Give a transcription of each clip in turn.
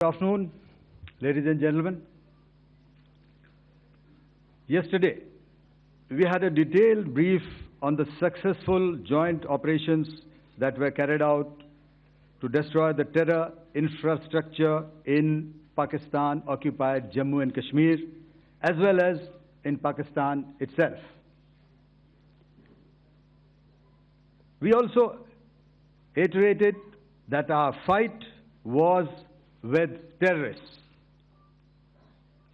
Good afternoon, ladies and gentlemen. Yesterday, we had a detailed brief on the successful joint operations that were carried out to destroy the terror infrastructure in Pakistan-occupied Jammu and Kashmir, as well as in Pakistan itself. We also iterated that our fight was with terrorists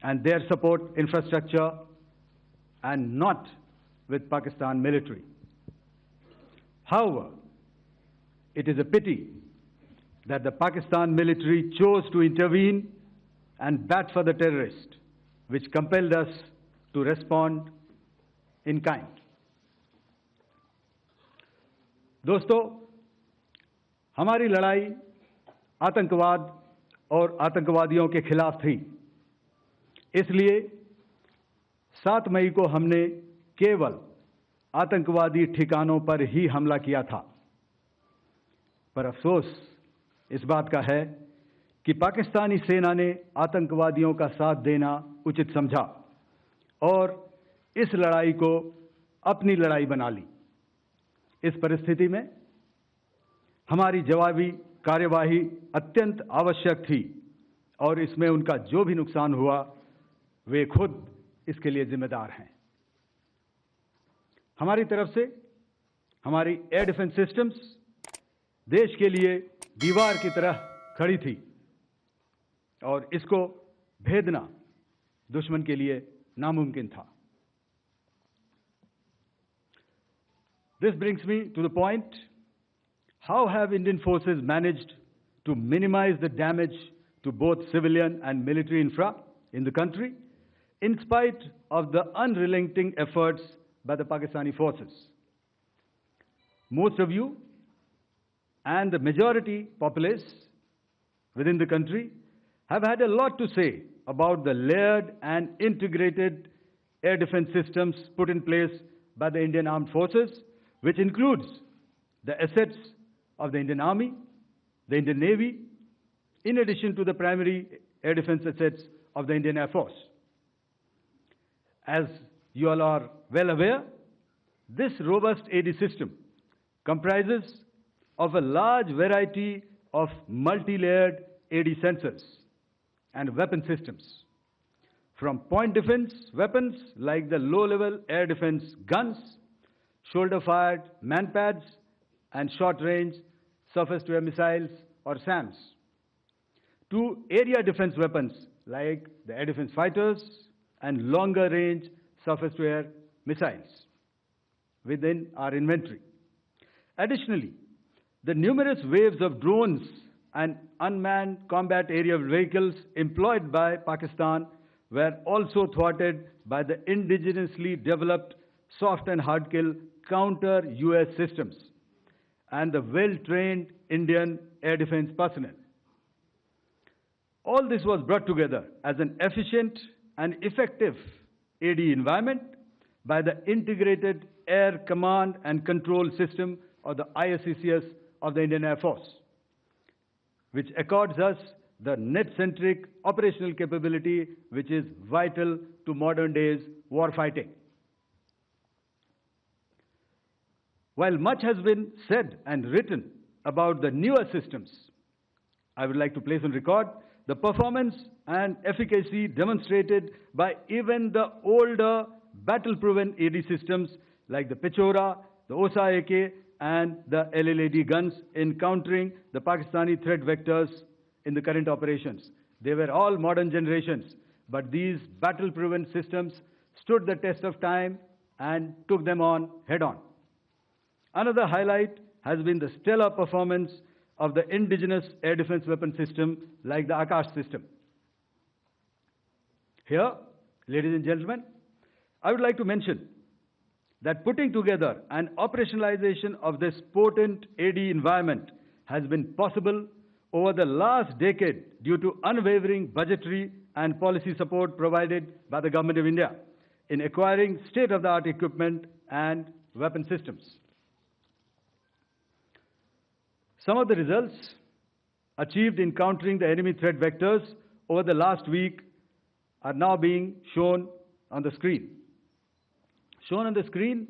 and their support infrastructure and not with Pakistan military. However, it is a pity that the Pakistan military chose to intervene and bat for the terrorist, which compelled us to respond in kind. दोस्तों, हमारी लड़ाई आतंकवाद और आतंकवादियों के खिलाफ थी। इसलिए 7 मई को हमने केवल आतंकवादी ठिकानों पर ही हमला किया था। पर अफसोस इस बात का है कि पाकिस्तानी सेना ने आतंकवादियों का साथ देना उचित समझा और इस लड़ाई को अपनी लड़ाई बना ली। इस परिस्थिति में हमारी जवाबी कार्यवाही अत्यंत आवश्यक थी और इसमें उनका जो भी नुकसान हुआ वे खुद इसके लिए जिम्मेदार हैं। हमारी तरफ से हमारी एयर डिफेंस सिस्टम्स देश के लिए दीवार की तरह खड़ी थी और इसको भेदना दुश्मन के लिए नामुमकिन था। This brings me to the point, how have Indian forces managed to minimize the damage to both civilian and military infra in the country, in spite of the unrelenting efforts by the Pakistani forces? Most of you and the majority populace within the country have had a lot to say about the layered and integrated air defense systems put in place by the Indian Armed Forces, which includes the assets of the Indian Army, the Indian Navy, in addition to the primary air defense assets of the Indian Air Force. As you all are well aware, this robust AD system comprises of a large variety of multi-layered AD sensors and weapon systems, from point defense weapons like the low-level air defense guns, shoulder-fired manpads, and short-range surface-to-air missiles or SAMs, to area defense weapons like the air defense fighters and longer-range surface-to-air missiles within our inventory. Additionally, the numerous waves of drones and unmanned combat aerial vehicles employed by Pakistan were also thwarted by the indigenously developed soft and hard kill counter-US systems and the well-trained Indian air defense personnel. All this was brought together as an efficient and effective AD environment by the Integrated Air Command and Control System, or the ISCCS of the Indian Air Force, which accords us the net-centric operational capability which is vital to modern days warfighting. While much has been said and written about the newer systems, I would like to place on record the performance and efficacy demonstrated by even the older battle-proven AD systems like the Pechora, the OSA AK, and the LLAD guns in countering the Pakistani threat vectors in the current operations. They were all modern generations, but these battle-proven systems stood the test of time and took them on head-on. Another highlight has been the stellar performance of the indigenous air defense weapon system like the Akash system. Here, ladies and gentlemen, I would like to mention that putting together and operationalization of this potent AD environment has been possible over the last decade due to unwavering budgetary and policy support provided by the Government of India in acquiring state-of-the-art equipment and weapon systems. Some of the results achieved in countering the enemy threat vectors over the last week are now being shown on the screen. Shown on the screen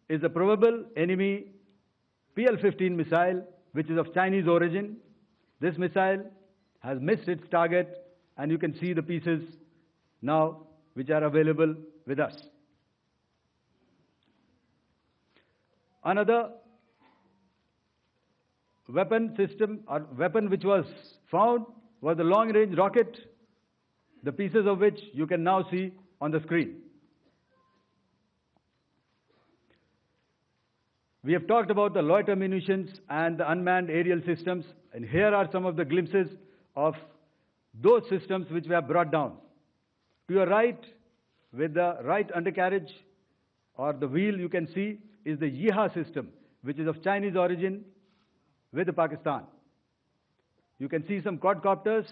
is the probable enemy PL-15 missile, which is of Chinese origin. This missile has missed its target, and you can see the pieces now which are available with us. Another weapon system or weapon which was found was the long-range rocket, the pieces of which you can now see on the screen. We have talked about the loiter munitions and the unmanned aerial systems, and here are some of the glimpses of those systems which we have brought down. To your right, with the right undercarriage or the wheel, you can see is the Yeeha system, which is of Chinese origin with Pakistan. You can see some quadcopters,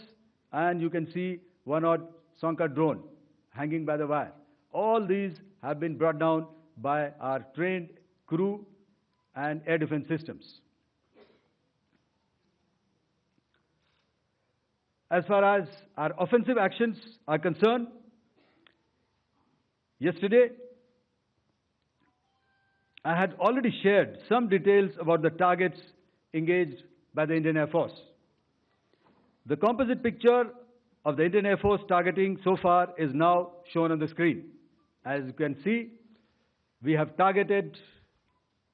and you can see one odd Sonka drone hanging by the wire. All these have been brought down by our trained crew and air defense systems. As far as our offensive actions are concerned, yesterday I had already shared some details about the targets engaged by the Indian Air Force. The composite picture of the Indian Air Force targeting so far is now shown on the screen. As you can see, we have targeted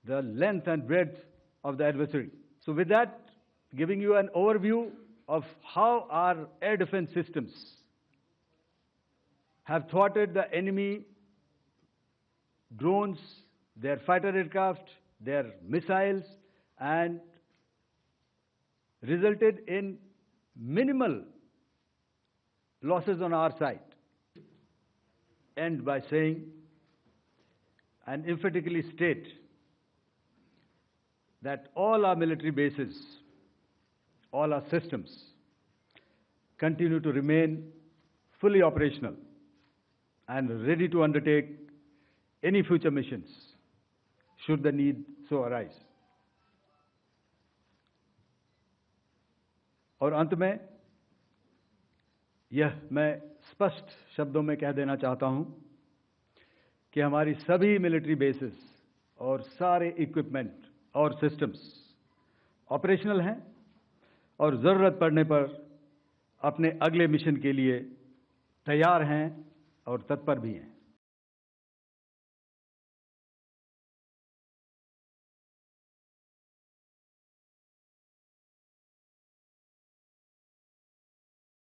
the length and breadth of the adversary. So with that, giving you an overview of how our air defense systems have thwarted the enemy drones, their fighter aircraft, their missiles, and resulted in minimal losses on our side. End by saying and emphatically state that all our military bases, all our systems continue to remain fully operational and ready to undertake any future missions should the need so arise. और अंत में यह मैं स्पष्ट शब्दों में कह देना चाहता हूं कि हमारी सभी मिलिट्री बेसेस और सारे इक्विपमेंट और सिस्टम्स ऑपरेशनल हैं और ज़रूरत पड़ने पर अपने अगले मिशन के लिए तैयार हैं और तत्पर भी हैं.